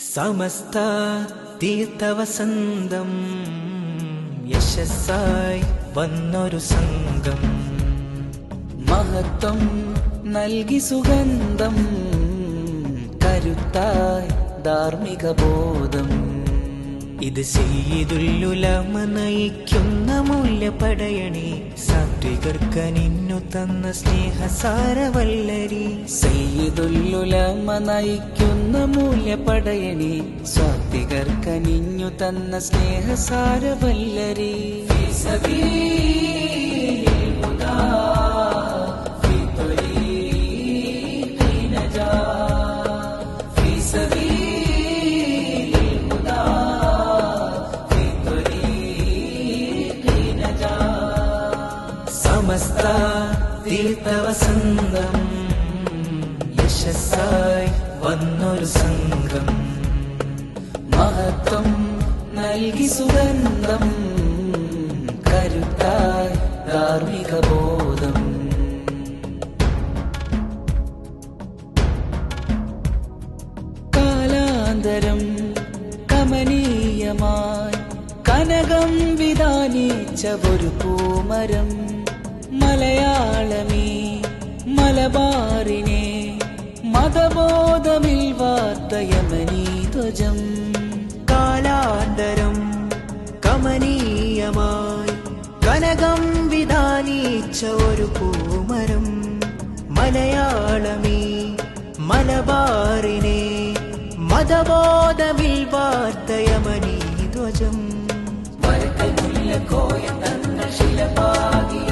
സമസ്ത തീർത്ഥവസന്തം യശസ്സായി വന്നൊരു സംഘം മഹത്വം നൽകി സുഗന്ധം കരുത്തായി ധാർമ്മിക ബോധം ഇത് സയ്യിദുൽ നയിക്കുന്ന മൂല്യപടയണി സാത്വികർക്കനിന്നു തന്ന സ്നേഹസാരവല്ലരി സയ്യിദുൽ നയിക്കുന്ന മൂല്യപടയണി സാത്വികർക്കനിന്നു തന്ന സ്നേഹസാരവല്ലരി സമസ്ത തീർത്ഥവസന്തം യശസ്സായി വന്നൊരു സംഘം മഹത്വം നൽകി സുഗന്ധം കരുത്തായി ധാർമ്മിക ബോധം കാലാന്തരം കമനീയമായി കനകം വിധാനിച്ച ഒരു പൂമരം മലയാളമീ മലബാറിനെ മതബോധമിൽ വാർത്ത യമനീ ധ്വജം കാലാന്തരം കമനീയമായി കനകം വിധാനിച്ച ഒരു പൂമരം മലയാളമീ മലബാറിനെ മതബോധമിൽ വാർത്ത യമനീ ധ്വജം വരക്കൽ മുല്ലക്കോയ തന്ന ശിലപാകി